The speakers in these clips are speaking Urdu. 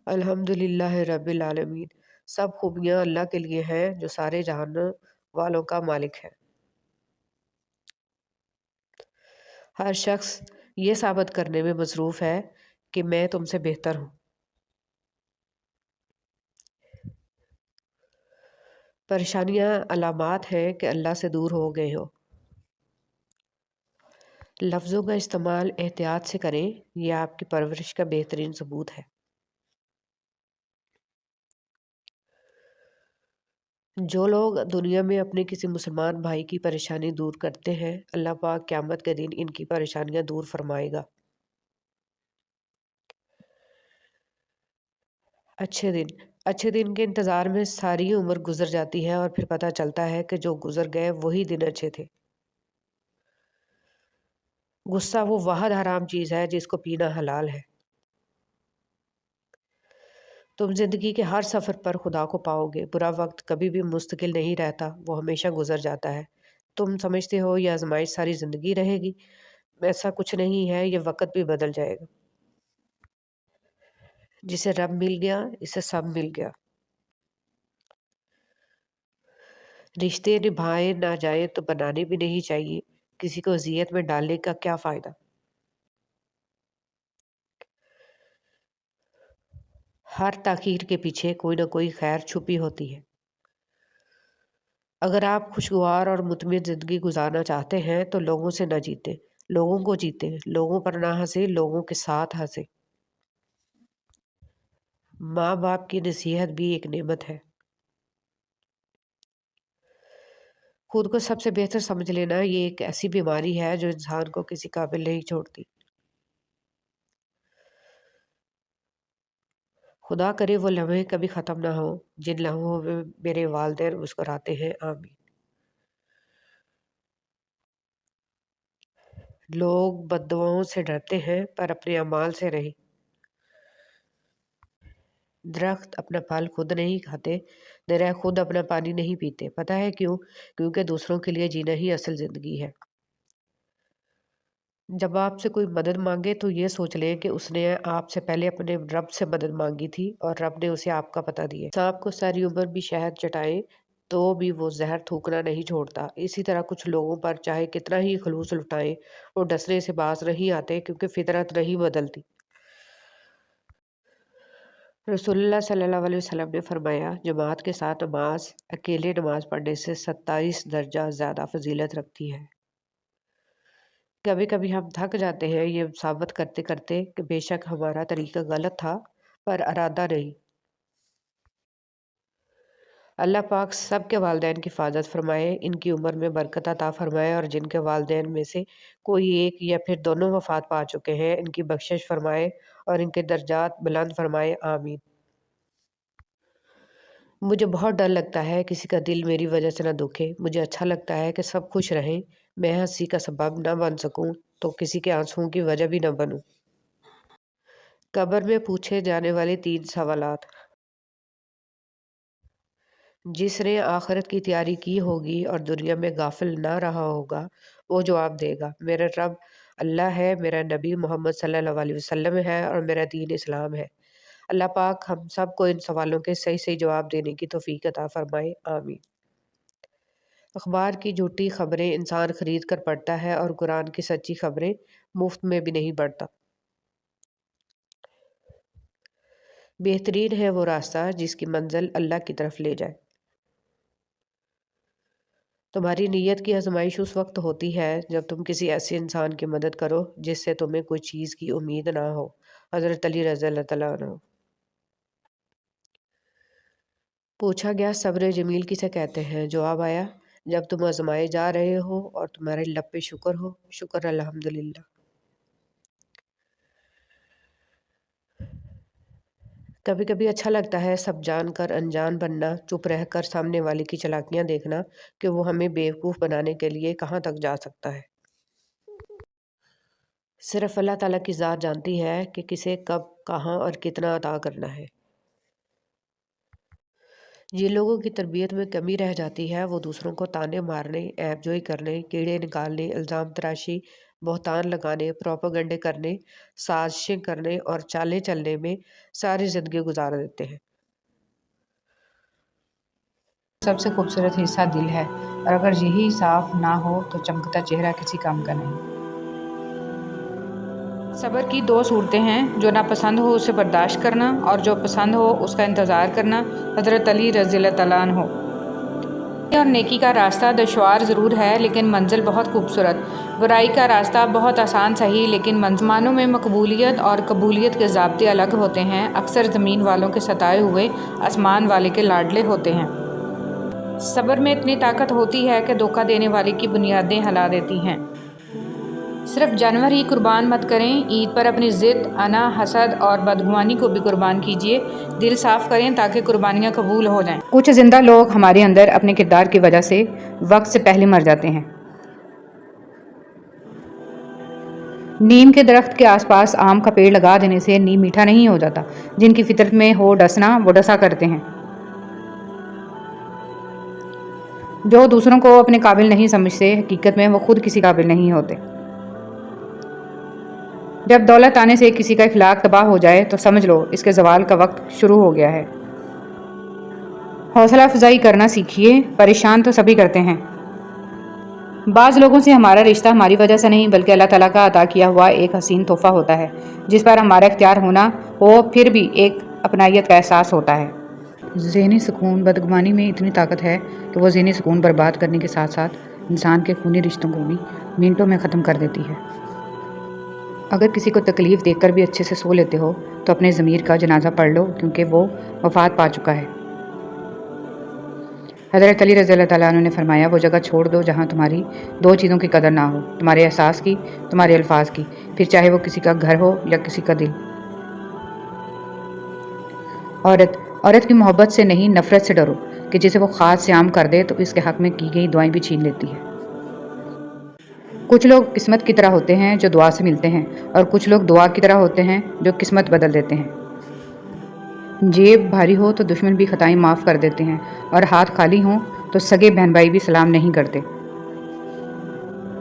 الحمدللہ رب العالمین۔ سب خوبیاں اللہ کے لیے ہیں جو سارے جہان والوں کا مالک ہے۔ ہر شخص یہ ثابت کرنے میں مصروف ہے کہ میں تم سے بہتر ہوں۔ پریشانیاں علامات ہیں کہ اللہ سے دور ہو گئے ہو۔ لفظوں کا استعمال احتیاط سے کریں، یہ آپ کی پرورش کا بہترین ثبوت ہے۔ جو لوگ دنیا میں اپنے کسی مسلمان بھائی کی پریشانی دور کرتے ہیں، اللہ پاک قیامت کے دن ان کی پریشانیاں دور فرمائے گا۔ اچھے دن کے انتظار میں ساری عمر گزر جاتی ہے اور پھر پتہ چلتا ہے کہ جو گزر گئے وہی دن اچھے تھے۔ غصہ وہ واحد حرام چیز ہے جس کو پینا حلال ہے۔ تم زندگی کے ہر سفر پر خدا کو پاؤ گے۔ برا وقت کبھی بھی مستقل نہیں رہتا، وہ ہمیشہ گزر جاتا ہے۔ تم سمجھتے ہو یہ آزمائش ساری زندگی رہے گی، ایسا کچھ نہیں ہے، یہ وقت بھی بدل جائے گا۔ جسے رب مل گیا اسے سب مل گیا۔ رشتے نبھائے نہ جائیں تو بنانے بھی نہیں چاہیے، کسی کو اذیت میں ڈالنے کا کیا فائدہ۔ ہر تاخیر کے پیچھے کوئی نہ کوئی خیر چھپی ہوتی ہے۔ اگر آپ خوشگوار اور مطمئن زندگی گزارنا چاہتے ہیں تو لوگوں سے نہ جیتیں، لوگوں کو جیتیں، لوگوں پر نہ ہنسیں، لوگوں کے ساتھ ہنسیں۔ ماں باپ کی نصیحت بھی ایک نعمت ہے۔ خود کو سب سے بہتر سمجھ لینا یہ ایک ایسی بیماری ہے جو انسان کو کسی قابل نہیں چھوڑتی۔ خدا کرے وہ لمحے کبھی ختم نہ ہو جن لمحوں میں میرے والدین مسکراتے ہیں، آمین۔ لوگ بد دعاؤں سے ڈرتے ہیں پر اپنے اعمال سے نہیں۔ درخت اپنا پھل خود نہیں کھاتے، دریا خود اپنا پانی نہیں پیتے۔ پتہ ہے کیوں؟ کیونکہ دوسروں کے لیے جینا ہی اصل زندگی ہے۔ جب آپ سے کوئی مدد مانگے تو یہ سوچ لیں کہ اس نے آپ سے پہلے اپنے رب سے مدد مانگی تھی اور رب نے اسے آپ کا پتہ دیا۔ سانپ کو ساری عمر بھی شہد چٹائیں تو بھی وہ زہر تھوکنا نہیں چھوڑتا۔ اسی طرح کچھ لوگوں پر چاہے کتنا ہی خلوص لٹائیں، وہ ڈسنے سے باز نہیں آتے کیونکہ فطرت نہیں بدلتی۔ رسول اللہ صلی اللہ علیہ وسلم نے فرمایا، جماعت کے ساتھ نماز اکیلے نماز پڑھنے سے 27 درجہ زیادہ فضیلت رکھتی ہے۔ کبھی کبھی ہم تھک جاتے ہیں یہ ثابت کرتے کرتے کہ بے شک ہمارا طریقہ غلط تھا، پر ارادہ نہیں۔ اللہ پاک سب کے والدین کی حفاظت فرمائے، ان کی عمر میں برکت عطا فرمائے، اور جن کے والدین میں سے کوئی ایک یا پھر دونوں وفات پا چکے ہیں ان کی بخشش فرمائے اور ان کے درجات بلند فرمائے، آمین۔ مجھے بہت ڈر لگتا ہے کسی کا دل میری وجہ سے نہ دکھے۔ مجھے اچھا لگتا ہے کہ سب خوش رہیں، میں ہنسی کا سبب نہ بن سکوں تو کسی کے آنسوؤں کی وجہ بھی نہ بنوں۔ قبر میں پوچھے جانے والے 3 سوالات۔ جس نے آخرت کی تیاری کی ہوگی اور دنیا میں غافل نہ رہا ہوگا وہ جواب دے گا، میرا رب اللہ ہے، میرا نبی محمد صلی اللہ علیہ وسلم ہے اور میرا دین اسلام ہے۔ اللہ پاک ہم سب کو ان سوالوں کے صحیح صحیح جواب دینے کی توفیق عطا فرمائے، آمین۔ اخبار کی جھوٹی خبریں انسان خرید کر پڑھتا ہے اور قرآن کی سچی خبریں مفت میں بھی نہیں پڑھتا۔ بہترین ہے وہ راستہ جس کی منزل اللہ کی طرف لے جائے۔ تمہاری نیت کی آزمائش اس وقت ہوتی ہے جب تم کسی ایسے انسان کی مدد کرو جس سے تمہیں کوئی چیز کی امید نہ ہو۔ حضرت علی رضی اللہ تعالیٰ عنہ۔ پوچھا گیا صبر جمیل کسے کہتے ہیں؟ جواب آیا، جب تم آزمائے جا رہے ہو اور تمہارے لب پہ شکر ہو، شکر الحمدللہ۔ کبھی کبھی اچھا لگتا ہے سب جان کر انجان بننا، چپ رہ کر سامنے والے کی چالاکیاں دیکھنا کہ وہ ہمیں بیوقوف بنانے کے لیے کہاں تک جا سکتا ہے۔ صرف اللہ تعالیٰ کی ذات جانتی ہے کہ کسے کب کہاں اور کتنا عطا کرنا ہے۔ جن لوگوں کی تربیت میں کمی رہ جاتی ہے وہ دوسروں کو تانے مارنے، عیب جوئی کرنے، کیڑے نکالنے، الزام تراشی، بہتان لگانے، پروپیگنڈے کرنے، سازشیں کرنے اور چالیں چلنے میں ساری زندگی گزار دیتے ہیں۔ سب سے خوبصورت حصہ دل ہے، اور اگر یہی صاف نہ ہو تو چمکتا چہرہ کسی کام کا نہیں۔ صبر کی دو صورتیں ہیں، جو ناپسند ہو اسے برداشت کرنا، اور جو پسند ہو اس کا انتظار کرنا۔ حضرت علی رضی اللہ تعالیٰ عنہ۔ اور نیکی کا راستہ دشوار ضرور ہے لیکن منزل بہت خوبصورت۔ برائی کا راستہ بہت آسان صحیح لیکن آسمانوں میں مقبولیت اور قبولیت کے ضابطے الگ ہوتے ہیں۔ اکثر زمین والوں کے ستائے ہوئے آسمان والے کے لاڈلے ہوتے ہیں۔ صبر میں اتنی طاقت ہوتی ہے کہ دھوکہ دینے والے کی بنیادیں ہلا دیتی ہیں۔ صرف جانور ہی قربان مت کریں، عید پر اپنی ضد، انا، حسد اور بدگمانی کو بھی قربان کیجیے۔ دل صاف کریں تاکہ قربانیاں قبول ہو جائیں۔ کچھ زندہ لوگ ہمارے اندر اپنے کردار کی وجہ سے وقت سے پہلے مر جاتے ہیں۔ نیم کے درخت کے آس پاس آم کا پیڑ لگا دینے سے نیم میٹھا نہیں ہو جاتا۔ جن کی فطرت میں ہو ڈسنا وہ ڈسا کرتے ہیں۔ جو دوسروں کو اپنے قابل نہیں سمجھتے، حقیقت میں وہ خود کسی قابل نہیں ہوتے۔ جب دولت آنے سے کسی کا اخلاق تباہ ہو جائے تو سمجھ لو اس کے زوال کا وقت شروع ہو گیا ہے۔ حوصلہ افزائی کرنا سیکھیے، پریشان تو سبھی کرتے ہیں۔ بعض لوگوں سے ہمارا رشتہ ہماری وجہ سے نہیں بلکہ اللہ تعالیٰ کا عطا کیا ہوا ایک حسین تحفہ ہوتا ہے، جس پر ہمارا اختیار ہونا ہو پھر بھی ایک اپنائیت کا احساس ہوتا ہے۔ ذہنی سکون۔ بدگمانی میں اتنی طاقت ہے کہ وہ ذہنی سکون برباد کرنے کے ساتھ ساتھ انسان کے خونی رشتوں کو بھی منٹوں میں ختم کر دیتی ہے۔ اگر کسی کو تکلیف دیکھ کر بھی اچھے سے سو لیتے ہو تو اپنے ضمیر کا جنازہ پڑھ لو، کیونکہ وہ وفات پا چکا ہے۔ حضرت علی رضی اللہ تعالیٰ عنہ نے فرمایا، وہ جگہ چھوڑ دو جہاں تمہاری دو چیزوں کی قدر نہ ہو، تمہارے احساس کی، تمہارے الفاظ کی، پھر چاہے وہ کسی کا گھر ہو یا کسی کا دل۔ عورت کی محبت سے نہیں نفرت سے ڈرو کہ جسے وہ خاص سے عام کر دے تو اس کے حق میں کی گئی دعائیں بھی چھین لیتی ہے۔ کچھ لوگ قسمت کی طرح ہوتے ہیں جو دعا سے ملتے ہیں، اور کچھ لوگ دعا کی طرح ہوتے ہیں جو قسمت بدل دیتے ہیں۔ جیب بھاری ہو تو دشمن بھی خطائیں معاف کر دیتے ہیں، اور ہاتھ خالی ہوں تو سگے بہن بھائی بھی سلام نہیں کرتے۔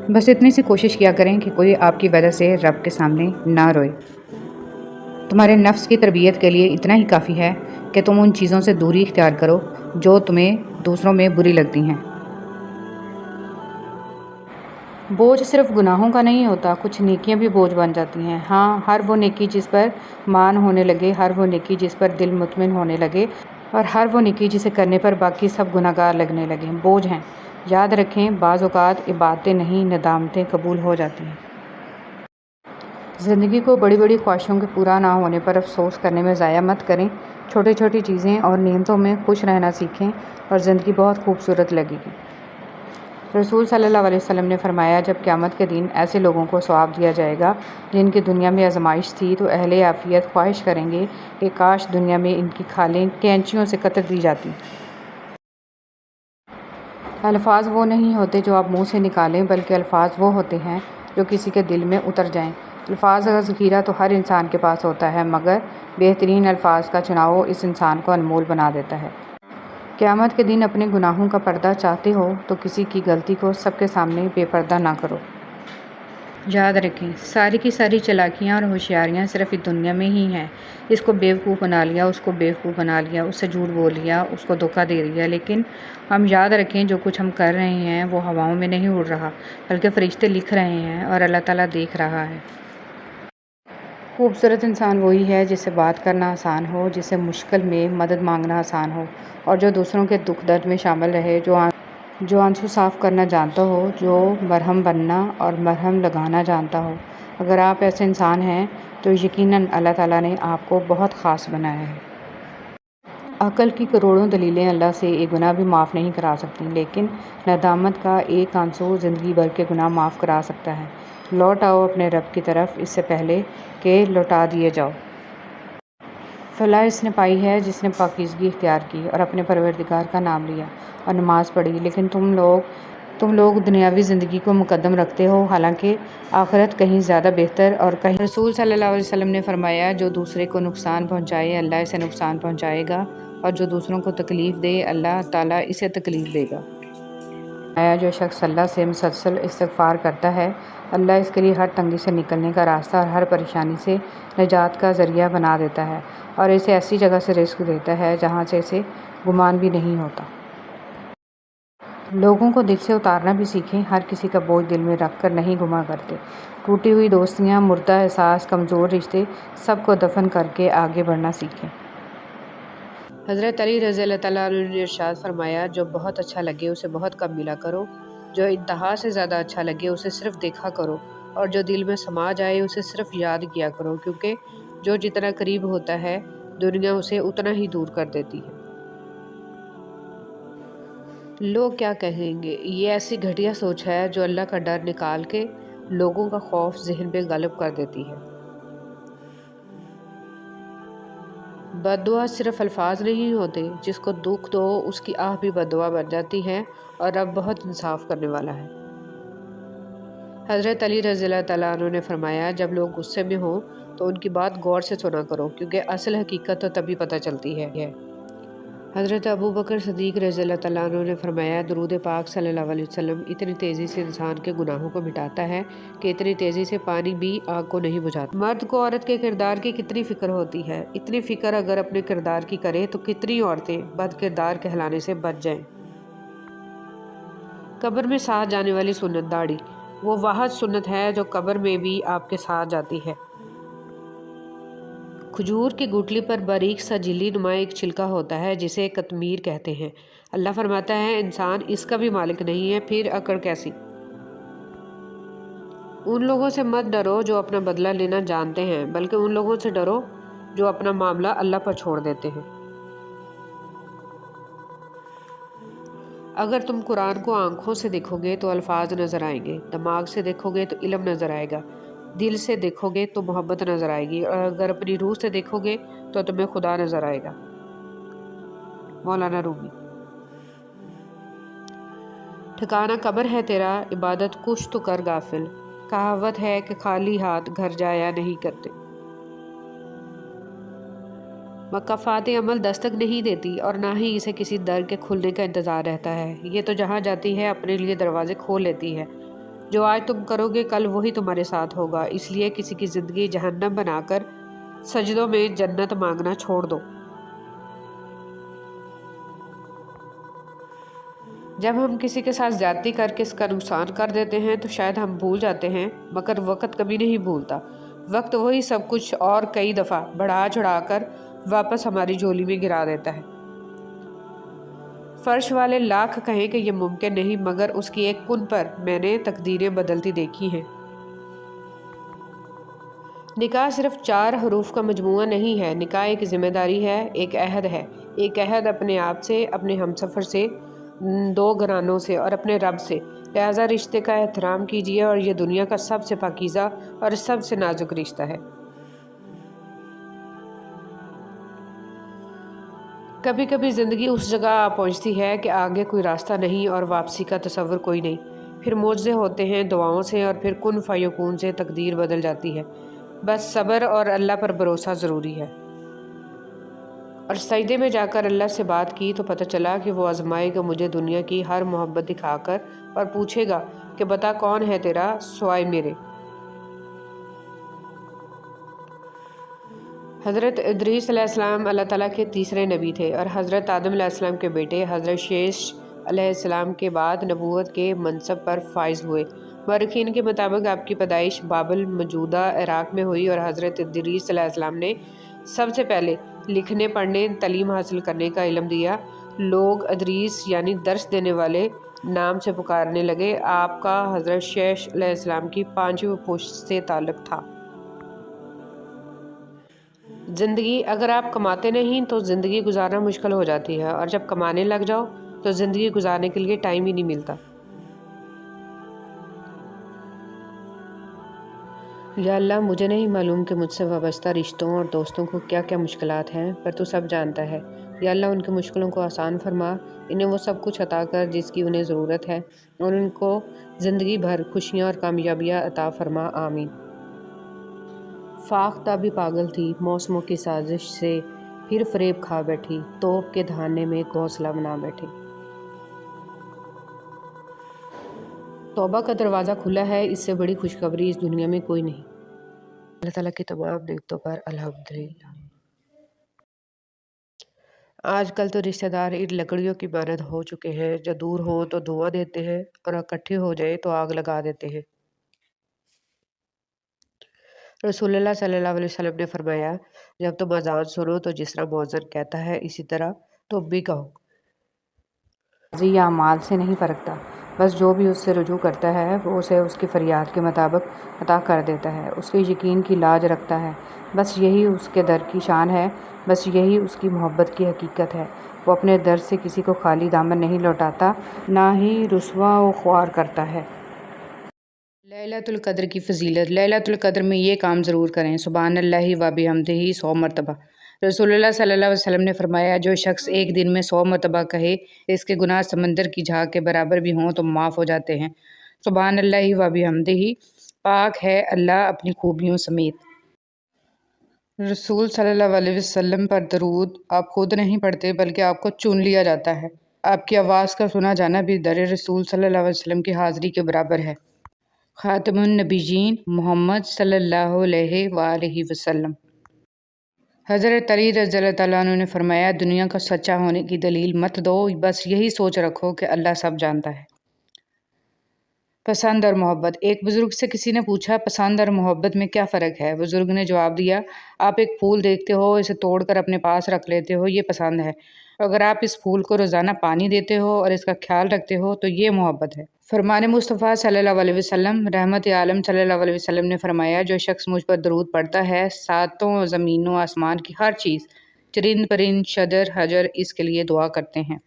بس اتنی سی کوشش کیا کریں کہ کوئی آپ کی وجہ سے رب کے سامنے نہ روئے۔ تمہارے نفس کی تربیت کے لیے اتنا ہی کافی ہے کہ تم ان چیزوں سے دوری اختیار کرو جو تمہیں دوسروں میں بری لگتی ہیں۔ بوجھ صرف گناہوں کا نہیں ہوتا، کچھ نیکیاں بھی بوجھ بن جاتی ہیں۔ ہاں، ہر وہ نیکی جس پر مان ہونے لگے، ہر وہ نیکی جس پر دل مطمئن ہونے لگے، اور ہر وہ نیکی جسے کرنے پر باقی سب گناہگار لگنے لگے، بوجھ ہیں۔ یاد رکھیں، بعض اوقات عبادتیں نہیں ندامتیں قبول ہو جاتی ہیں۔ زندگی کو بڑی بڑی خواہشوں کے پورا نہ ہونے پر افسوس کرنے میں ضائع مت کریں۔ چھوٹی چھوٹی چیزیں اور نعمتوں میں خوش رہنا سیکھیں اور زندگی بہت خوبصورت لگے گی۔ رسول صلی اللہ علیہ وسلم نے فرمایا، جب قیامت کے دن ایسے لوگوں کو ثواب دیا جائے گا جن کی دنیا میں آزمائش تھی تو اہل عافیت خواہش کریں گے کہ کاش دنیا میں ان کی کھالیں کینچیوں سے کتر دی جاتی۔ الفاظ وہ نہیں ہوتے جو آپ منہ سے نکالیں بلکہ الفاظ وہ ہوتے ہیں جو کسی کے دل میں اتر جائیں۔ الفاظ کا ذخیرہ تو ہر انسان کے پاس ہوتا ہے، مگر بہترین الفاظ کا چناؤ اس انسان کو انمول بنا دیتا ہے۔ قیامت کے دن اپنے گناہوں کا پردہ چاہتے ہو تو کسی کی غلطی کو سب کے سامنے بے پردہ نہ کرو۔ یاد رکھیں، ساری کی ساری چالاکیاں اور ہوشیاریاں صرف اس دنیا میں ہی ہیں۔ اس کو بیوقوف بنا لیا، اس کو بیوقوف بنا لیا، اس سے جھوٹ بول لیا، اس کو دھوکہ دے دیا، لیکن ہم یاد رکھیں جو کچھ ہم کر رہے ہیں وہ ہواؤں میں نہیں اڑ رہا بلکہ فرشتے لکھ رہے ہیں اور اللہ تعالیٰ دیکھ رہا ہے۔ خوبصورت انسان وہی ہے جسے بات کرنا آسان ہو، جسے مشکل میں مدد مانگنا آسان ہو، اور جو دوسروں کے دکھ درد میں شامل رہے، جو آنسو صاف کرنا جانتا ہو، جو مرہم بننا اور مرہم لگانا جانتا ہو۔ اگر آپ ایسے انسان ہیں تو یقیناً اللہ تعالیٰ نے آپ کو بہت خاص بنایا ہے۔ عقل کی کروڑوں دلیلیں اللہ سے ایک گناہ بھی معاف نہیں کرا سکتی، لیکن ندامت کا ایک آنسو زندگی بھر کے گناہ معاف کرا سکتا ہے۔ لوٹ آؤ اپنے رب کی طرف اس سے پہلے کہ لوٹا دیے جاؤ۔ فلاح اس نے پائی ہے جس نے پاکیزگی اختیار کی اور اپنے پروردگار کا نام لیا اور نماز پڑھی، لیکن تم لوگ دنیاوی زندگی کو مقدم رکھتے ہو، حالانکہ آخرت کہیں زیادہ بہتر اور کہیں۔ رسول صلی اللہ علیہ وسلم نے فرمایا، جو دوسرے کو نقصان پہنچائے اللہ اسے نقصان پہنچائے گا، اور جو دوسروں کو تکلیف دے اللہ تعالیٰ اسے تکلیف دے گا۔ جو شخص اللہ سے مسلسل استغفار کرتا ہے، اللہ اس کے لیے ہر تنگی سے نکلنے کا راستہ اور ہر پریشانی سے نجات کا ذریعہ بنا دیتا ہے اور اسے ایسی جگہ سے رزق دیتا ہے جہاں سے اسے گمان بھی نہیں ہوتا۔ لوگوں کو دل سے اتارنا بھی سیکھیں، ہر کسی کا بوجھ دل میں رکھ کر نہیں گما کرتے۔ ٹوٹی ہوئی دوستیاں، مردہ احساس، کمزور رشتے، سب کو دفن کر کے آگے بڑھنا سیکھیں۔ حضرت علی رضی اللہ تعالیٰ عنہ نے ارشاد فرمایا، جو بہت اچھا لگے اسے بہت کم ملا کرو، جو انتہا سے زیادہ اچھا لگے اسے صرف دیکھا کرو، اور جو دل میں سما جائے اسے صرف یاد کیا کرو، کیونکہ جو جتنا قریب ہوتا ہے دنیا اسے اتنا ہی دور کر دیتی ہے۔ لوگ کیا کہیں گے، یہ ایسی گھٹیا سوچ ہے جو اللہ کا ڈر نکال کے لوگوں کا خوف ذہن پہ غالب کر دیتی ہے۔ بد دعا صرف الفاظ نہیں ہوتے، جس کو دکھ دو اس کی آہ بھی بد دعا بن جاتی ہے، اور رب بہت انصاف کرنے والا ہے۔ حضرت علی رضی اللہ تعالیٰ عنہ نے فرمایا، جب لوگ غصے میں ہوں تو ان کی بات غور سے سنا کرو، کیونکہ اصل حقیقت تو تبھی پتہ چلتی ہے۔ حضرت ابو بکر صدیق رضی اللہ تعالیٰ عنہ نے فرمایا، درود پاک صلی اللہ علیہ وسلم اتنی تیزی سے انسان کے گناہوں کو مٹاتا ہے کہ اتنی تیزی سے پانی بھی آگ کو نہیں بجھاتا۔ مرد کو عورت کے کردار کی کتنی فکر ہوتی ہے، اتنی فکر اگر اپنے کردار کی کرے تو کتنی عورتیں بد کردار کہلانے سے بچ جائیں۔ قبر میں ساتھ جانے والی سنت داڑھی، وہ واحد سنت ہے جو قبر میں بھی آپ کے ساتھ جاتی ہے۔ کھجور کی گٹلی پر باریک سا جھلی نما ایک چھلکا ہوتا ہے جسے قطمیر کہتے ہیں۔ اللہ فرماتا ہے، انسان اس کا بھی مالک نہیں ہے، پھر اکڑ کیسی؟ ان لوگوں سے مت ڈرو جو اپنا بدلہ لینا جانتے ہیں، بلکہ ان لوگوں سے ڈرو جو اپنا معاملہ اللہ پر چھوڑ دیتے ہیں۔ اگر تم قرآن کو آنکھوں سے دیکھو گے تو الفاظ نظر آئیں گے، دماغ سے دیکھو گے تو علم نظر آئے گا، دل سے دیکھو گے تو محبت نظر آئے گی، اور اگر اپنی روح سے دیکھو گے تو تمہیں خدا نظر آئے گا۔ مولانا رومی۔ ٹھکانہ قبر ہے تیرا، عبادت کش تو کر غافل، کہاوت ہے کہ خالی ہاتھ گھر جایا نہیں کرتے۔ مکافات عمل دستک نہیں دیتی، اور نہ ہی اسے کسی در کے کھلنے کا انتظار رہتا ہے، یہ تو جہاں جاتی ہے اپنے لیے دروازے کھول لیتی ہے۔ جو آج تم کرو گے کل وہی تمہارے ساتھ ہوگا، اس لیے کسی کی زندگی جہنم بنا کر سجدوں میں جنت مانگنا چھوڑ دو۔ جب ہم کسی کے ساتھ زیادتی کر کے اس کا نقصان کر دیتے ہیں تو شاید ہم بھول جاتے ہیں، مگر وقت کبھی نہیں بھولتا۔ وقت وہی سب کچھ اور کئی دفعہ بڑھا چڑھا کر واپس ہماری جھولی میں گرا دیتا ہے۔ فرش والے لاکھ کہیں کہ یہ ممکن نہیں، مگر اس کی ایک کن پر میں نے تقدیریں بدلتی دیکھی ہیں۔ نکاح صرف 4 حروف کا مجموعہ نہیں ہے، نکاح ایک ذمہ داری ہے، ایک عہد ہے، ایک عہد اپنے آپ سے، اپنے ہمسفر سے، 2 گھرانوں سے اور اپنے رب سے۔ لہٰذا رشتے کا احترام کیجیے، اور یہ دنیا کا سب سے پاکیزہ اور سب سے نازک رشتہ ہے۔ کبھی کبھی زندگی اس جگہ آ پہنچتی ہے کہ آگے کوئی راستہ نہیں اور واپسی کا تصور کوئی نہیں، پھر معجزے ہوتے ہیں دعاؤں سے، اور پھر کن فیکون سے تقدیر بدل جاتی ہے۔ بس صبر اور اللہ پر بھروسہ ضروری ہے۔ اور سجدے میں جا کر اللہ سے بات کی تو پتہ چلا کہ وہ آزمائے گا مجھے دنیا کی ہر محبت دکھا کر، اور پوچھے گا کہ بتا کون ہے تیرا سوائے میرے۔ حضرت ادریس علیہ السلام اللہ تعالیٰ کے تیسرے نبی تھے، اور حضرت آدم علیہ السلام کے بیٹے حضرت شیش علیہ السلام کے بعد نبوت کے منصب پر فائز ہوئے۔ مورخین کے مطابق آپ کی پیدائش بابل موجودہ عراق میں ہوئی، اور حضرت ادریس علیہ السلام نے سب سے پہلے لکھنے پڑھنے تعلیم حاصل کرنے کا علم دیا۔ لوگ ادریس یعنی درس دینے والے نام سے پکارنے لگے۔ آپ کا حضرت شیش علیہ السلام کی 5ویں پشت سے تعلق تھا۔ زندگی اگر آپ کماتے نہیں تو زندگی گزارنا مشکل ہو جاتی ہے، اور جب کمانے لگ جاؤ تو زندگی گزارنے کے لیے ٹائم ہی نہیں ملتا۔ یا اللہ، مجھے نہیں معلوم کہ مجھ سے وابستہ رشتوں اور دوستوں کو کیا کیا مشکلات ہیں، پر تو سب جانتا ہے۔ یا اللہ، ان کی مشکلوں کو آسان فرما، انہیں وہ سب کچھ عطا کر جس کی انہیں ضرورت ہے، اور ان کو زندگی بھر خوشیاں اور کامیابیاں عطا فرما، آمین۔ فاختہ بھی پاگل تھی موسموں کی سازش سے، پھر فریب کھا بیٹھی، توپ کے دھانے میں گھونسلہ بنا بیٹھی۔ توبہ کا دروازہ کھلا ہے، اس سے بڑی خوشخبری اس دنیا میں کوئی نہیں۔ اللہ تعالیٰ کی تمام نعمتوں پر الحمدللہ۔ آج کل تو رشتہ دار ان لکڑیوں کی مانند ہو چکے ہیں، جو دور ہوں تو دعا دیتے ہیں اور اکٹھے ہو جائیں تو آگ لگا دیتے ہیں۔ رسول اللہ صلی اللہ علیہ وسلم نے فرمایا، جب تم اذان سنو تو جس طرح مؤذن کہتا ہے اسی طرح تم بھی کہو۔ قاضی یا اعمال سے نہیں پرکھتا، بس جو بھی اس سے رجوع کرتا ہے وہ اسے اس کی فریاد کے مطابق عطا کر دیتا ہے، اس کے یقین کی لاج رکھتا ہے۔ بس یہی اس کے در کی شان ہے، بس یہی اس کی محبت کی حقیقت ہے۔ وہ اپنے در سے کسی کو خالی دامن نہیں لوٹاتا، نہ ہی رسوا و خوار کرتا ہے۔ لیلۃ القدر کی فضیلت۔ لیلۃ القدر میں یہ کام ضرور کریں: سبحان اللہ و بحمدہ 100 مرتبہ۔ رسول اللہ صلی اللہ علیہ وسلم نے فرمایا، جو شخص ایک دن میں 100 مرتبہ کہے، اس کے گناہ سمندر کی جھاگ کے برابر بھی ہوں تو معاف ہو جاتے ہیں۔ سبحان اللہ و بحمدہ، پاک ہے اللہ اپنی خوبیوں سمیت۔ رسول صلی اللہ علیہ وسلم پر درود آپ خود نہیں پڑھتے بلکہ آپ کو چن لیا جاتا ہے۔ آپ کی آواز کا سنا جانا بھی در رسول صلی اللہ علیہ وسلم کی حاضری کے برابر ہے۔ خاتم النبیین محمد صلی اللہ علیہ وآلہ وسلم۔ حضرت علی رضی اللہ تعالیٰ عنہ نے فرمایا، دنیا کا سچا ہونے کی دلیل مت دو، بس یہی سوچ رکھو کہ اللہ سب جانتا ہے۔ پسند اور محبت۔ ایک بزرگ سے کسی نے پوچھا، پسند اور محبت میں کیا فرق ہے؟ بزرگ نے جواب دیا، آپ ایک پھول دیکھتے ہو، اسے توڑ کر اپنے پاس رکھ لیتے ہو، یہ پسند ہے۔ اگر آپ اس پھول کو روزانہ پانی دیتے ہو اور اس کا خیال رکھتے ہو تو یہ محبت ہے۔ فرمان مصطفیٰ صلی اللہ علیہ وسلم۔ رحمت عالم صلی اللہ علیہ وسلم نے فرمایا، جو شخص مجھ پر درود پڑھتا ہے، ساتوں زمین و آسمان کی ہر چیز، چرند پرند شجر حجر اس کے لیے دعا کرتے ہیں۔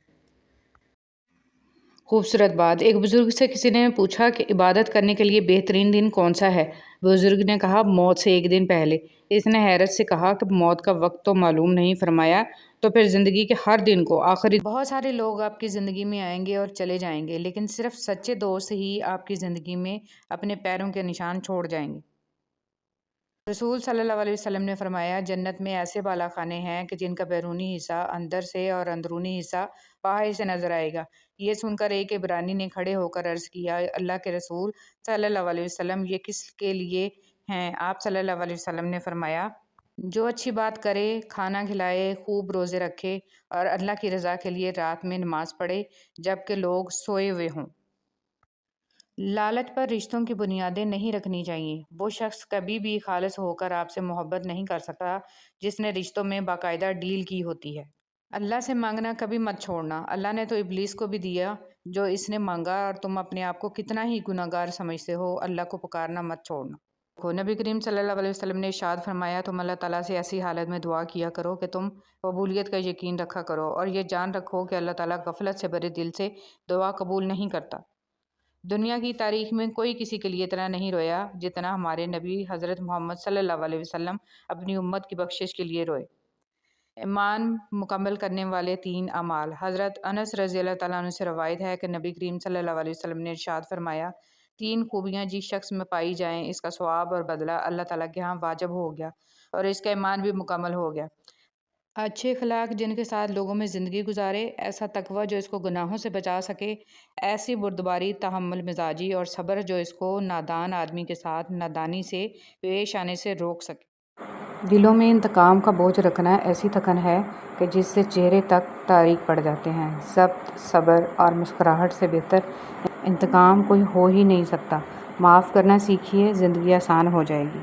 خوبصورت بات۔ ایک بزرگ سے کسی نے پوچھا کہ عبادت کرنے کے لیے بہترین دن کون سا ہے؟ بزرگ نے کہا، موت سے ایک دن پہلے۔ اس نے حیرت سے کہا کہ موت کا وقت تو معلوم نہیں۔ فرمایا، تو پھر زندگی کے ہر دن کو آخری۔ بہت سارے لوگ آپ کی زندگی میں آئیں گے اور چلے جائیں گے، لیکن صرف سچے دوست ہی آپ کی زندگی میں اپنے پیروں کے نشان چھوڑ جائیں گے۔ رسول صلی اللہ علیہ وسلم نے فرمایا، جنت میں ایسے بالا خانے ہیں کہ جن کا بیرونی حصہ اندر سے اور اندرونی حصہ باہر سے نظر آئے گا۔ یہ سن کر ایک عبرانی نے کھڑے ہو کر عرض کیا، اللہ کے رسول صلی اللہ علیہ وسلم، یہ کس کے لیے ہیں؟ آپ صلی اللہ علیہ وسلم نے فرمایا، جو اچھی بات کرے، کھانا کھلائے، خوب روزے رکھے اور اللہ کی رضا کے لیے رات میں نماز پڑھے جبکہ لوگ سوئے ہوئے ہوں۔ لالچ پر رشتوں کی بنیادیں نہیں رکھنی چاہیے۔ وہ شخص کبھی بھی خالص ہو کر آپ سے محبت نہیں کر سکتا جس نے رشتوں میں باقاعدہ ڈیل کی ہوتی ہے۔ اللہ سے مانگنا کبھی مت چھوڑنا۔ اللہ نے تو ابلیس کو بھی دیا جو اس نے مانگا، اور تم اپنے آپ کو کتنا ہی گناہگار سمجھتے ہو، اللہ کو پکارنا مت چھوڑنا۔ نبی کریم صلی اللہ علیہ وسلم نے ارشاد فرمایا، تم اللہ تعالیٰ سے ایسی حالت میں دعا کیا کرو کہ تم قبولیت کا یقین رکھا کرو، اور یہ جان رکھو کہ اللہ تعالیٰ غفلت سے بھرے دل سے دعا قبول نہیں کرتا۔ دنیا کی تاریخ میں کوئی کسی کے لیے اتنا نہیں رویا جتنا ہمارے نبی حضرت محمد صلی اللہ علیہ وسلم اپنی امت کی بخشش کے لیے روئے۔ ایمان مکمل کرنے والے 3 اعمال۔ حضرت انس رضی اللہ تعالیٰ عنہ سے روایت ہے کہ نبی کریم صلی اللہ علیہ وسلم نے ارشاد فرمایا، 3 خوبیاں جس شخص میں پائی جائیں، اس کا ثواب اور بدلہ اللہ تعالیٰ کے ہاں واجب ہو گیا اور اس کا ایمان بھی مکمل ہو گیا۔ اچھے اخلاق جن کے ساتھ لوگوں میں زندگی گزارے، ایسا تقوی جو اس کو گناہوں سے بچا سکے، ایسی بردباری، تحمل مزاجی اور صبر جو اس کو نادان آدمی کے ساتھ نادانی سے پیش آنے سے روک سکے۔ دلوں میں انتقام کا بوجھ رکھنا ایسی تھکن ہے کہ جس سے چہرے تک تاریک پڑ جاتے ہیں۔ ضبط، صبر اور مسکراہٹ سے بہتر انتقام کوئی ہو ہی نہیں سکتا۔ معاف کرنا سیکھیے، زندگی آسان ہو جائے گی۔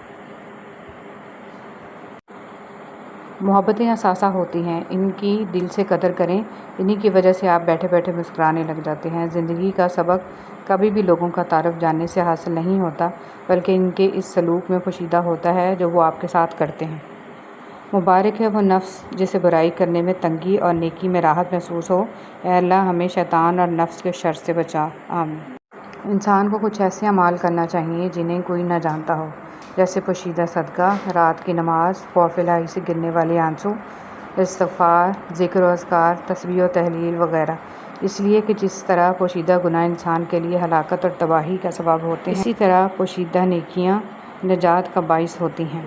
محبتیں اثاثہ ہوتی ہیں، ان کی دل سے قدر کریں، انہی کی وجہ سے آپ بیٹھے بیٹھے مسکرانے لگ جاتے ہیں۔ زندگی کا سبق کبھی بھی لوگوں کا تعارف جاننے سے حاصل نہیں ہوتا، بلکہ ان کے اس سلوک میں پوشیدہ ہوتا ہے جو وہ آپ کے ساتھ کرتے ہیں۔ مبارک ہے وہ نفس جسے برائی کرنے میں تنگی اور نیکی میں راحت محسوس ہو۔ اے اللہ ہمیں شیطان اور نفس کے شر سے بچا، آمین۔ انسان کو کچھ ایسے اعمال کرنا چاہیے جنہیں کوئی نہ جانتا ہو، جیسے پوشیدہ صدقہ، رات کی نماز، خوف الہی سے گرنے والے آنسو، استغفار، ذکر و اذکار، تسبیح و تحلیل وغیرہ، اس لیے کہ جس طرح پوشیدہ گناہ انسان کے لیے ہلاکت اور تباہی کا سبب ہوتے ہیں، اسی طرح پوشیدہ نیکیاں نجات کا باعث ہوتی ہیں۔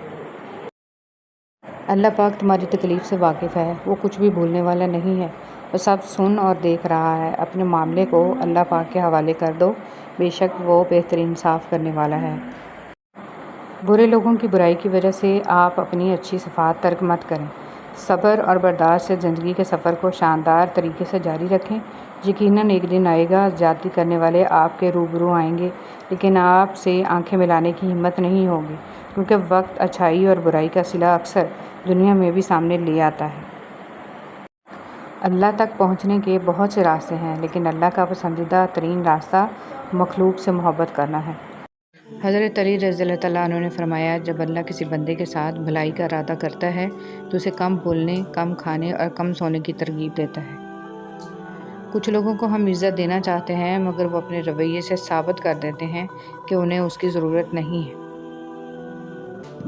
اللہ پاک تمہاری تکلیف سے واقف ہے، وہ کچھ بھی بھولنے والا نہیں ہے۔ وہ سب سن اور دیکھ رہا ہے۔ اپنے معاملے کو اللہ پاک کے حوالے کر دو، بے شک وہ بہترین صاف کرنے والا ہے۔ برے لوگوں کی برائی کی وجہ سے آپ اپنی اچھی صفات ترک مت کریں۔ صبر اور برداشت سے زندگی کے سفر کو شاندار طریقے سے جاری رکھیں۔ یقیناً ایک دن آئے گا، زیادتی کرنے والے آپ کے روبرو آئیں گے، لیکن آپ سے آنکھیں ملانے کی ہمت نہیں ہوگی، کیونکہ وقت اچھائی اور برائی کا صلہ اکثر دنیا میں بھی سامنے لے آتا ہے۔ اللہ تک پہنچنے کے بہت سے راستے ہیں، لیکن اللہ کا پسندیدہ ترین راستہ مخلوق سے محبت کرنا ہے۔ حضرت علی رضی اللہ تعالیٰ عنہ نے فرمایا، جب اللہ کسی بندے کے ساتھ بھلائی کا ارادہ کرتا ہے تو اسے کم بولنے، کم کھانے اور کم سونے کی ترغیب دیتا ہے۔ کچھ لوگوں کو ہم عزت دینا چاہتے ہیں، مگر وہ اپنے رویے سے ثابت کر دیتے ہیں کہ انہیں اس کی ضرورت نہیں ہے۔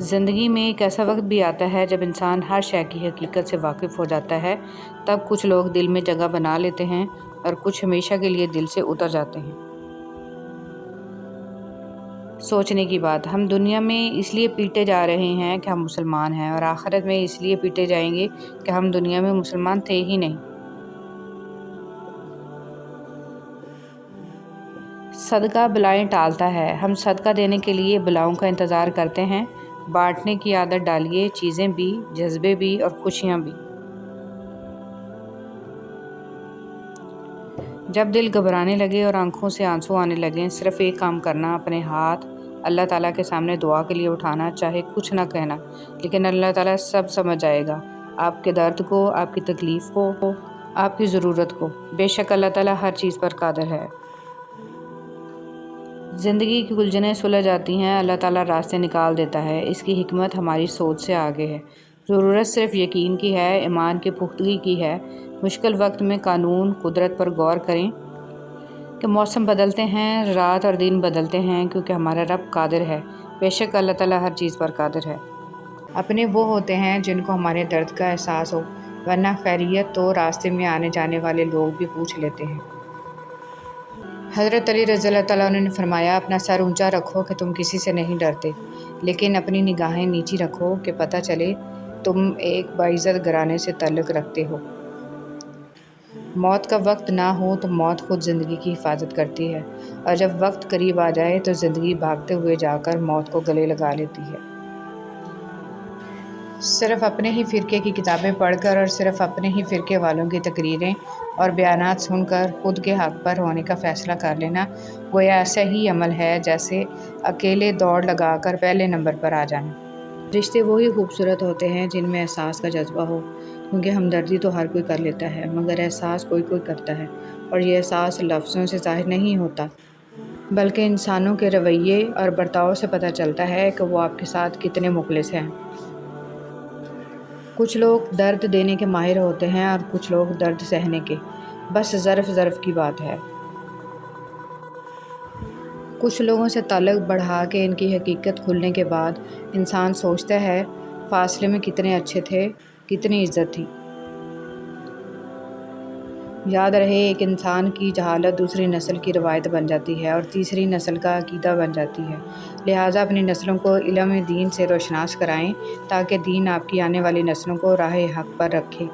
زندگی میں ایک ایسا وقت بھی آتا ہے جب انسان ہر شے کی حقیقت سے واقف ہو جاتا ہے۔ تب کچھ لوگ دل میں جگہ بنا لیتے ہیں اور کچھ ہمیشہ کے لیے دل سے اتر جاتے ہیں۔ سوچنے کی بات، ہم دنیا میں اس لیے پیٹے جا رہے ہیں کہ ہم مسلمان ہیں، اور آخرت میں اس لیے پیٹے جائیں گے کہ ہم دنیا میں مسلمان تھے ہی نہیں۔ صدقہ بلائیں ٹالتا ہے۔ ہم صدقہ دینے کے لیے بلاؤں کا انتظار کرتے ہیں۔ بانٹنے کی عادت ڈالیے، چیزیں بھی، جذبے بھی اور خوشیاں بھی۔ جب دل گھبرانے لگے اور آنکھوں سے آنسو آنے لگیں، صرف ایک کام کرنا، اپنے ہاتھ اللہ تعالیٰ کے سامنے دعا کے لیے اٹھانا، چاہے کچھ نہ کہنا، لیکن اللہ تعالیٰ سب سمجھ جائے گا، آپ کے درد کو، آپ کی تکلیف کو، آپ کی ضرورت کو۔ بے شک اللہ تعالیٰ ہر چیز پر قادر ہے۔ زندگی کی الجھنیں سلجھ جاتی ہیں، اللہ تعالیٰ راستے نکال دیتا ہے۔ اس کی حکمت ہماری سوچ سے آگے ہے۔ ضرورت صرف یقین کی ہے، ایمان کی پختگی کی ہے۔ مشکل وقت میں قانون قدرت پر غور کریں کہ موسم بدلتے ہیں، رات اور دن بدلتے ہیں، کیونکہ ہمارا رب قادر ہے۔ بے شک اللہ تعالیٰ ہر چیز پر قادر ہے۔ اپنے وہ ہوتے ہیں جن کو ہمارے درد کا احساس ہو، ورنہ خیریت تو راستے میں آنے جانے والے لوگ بھی پوچھ لیتے ہیں۔ حضرت علی رضی اللہ تعالیٰ عنہ نے فرمایا، اپنا سر اونچا رکھو کہ تم کسی سے نہیں ڈرتے، لیکن اپنی نگاہیں نیچی رکھو کہ پتہ چلے تم ایک باعزت گھرانے سے تعلق رکھتے ہو۔ موت کا وقت نہ ہو تو موت خود زندگی کی حفاظت کرتی ہے، اور جب وقت قریب آ جائے تو زندگی بھاگتے ہوئے جا کر موت کو گلے لگا لیتی ہے۔ صرف اپنے ہی فرقے کی کتابیں پڑھ کر اور صرف اپنے ہی فرقے والوں کی تقریریں اور بیانات سن کر خود کے حق پر ہونے کا فیصلہ کر لینا گویا ایسا ہی عمل ہے جیسے اکیلے دوڑ لگا کر پہلے نمبر پر آ جانا۔ رشتے وہی خوبصورت ہوتے ہیں جن میں احساس کا جذبہ ہو، کیونکہ ہمدردی تو ہر کوئی کر لیتا ہے، مگر احساس کوئی کوئی کرتا ہے، اور یہ احساس لفظوں سے ظاہر نہیں ہوتا، بلکہ انسانوں کے رویے اور برتاؤ سے پتہ چلتا ہے کہ وہ آپ کے ساتھ کتنے مخلص ہیں۔ کچھ لوگ درد دینے کے ماہر ہوتے ہیں اور کچھ لوگ درد سہنے کے، بس ظرف کی بات ہے۔ کچھ لوگوں سے تعلق بڑھا کے ان کی حقیقت کھلنے کے بعد انسان سوچتا ہے، فاصلے میں کتنے اچھے تھے، کتنی عزت تھی۔ یاد رہے، ایک انسان کی جہالت دوسری نسل کی روایت بن جاتی ہے اور تیسری نسل کا عقیدہ بن جاتی ہے۔ لہٰذا اپنی نسلوں کو علم دین سے روشناس کرائیں تاکہ دین آپ کی آنے والی نسلوں کو راہ حق پر رکھے۔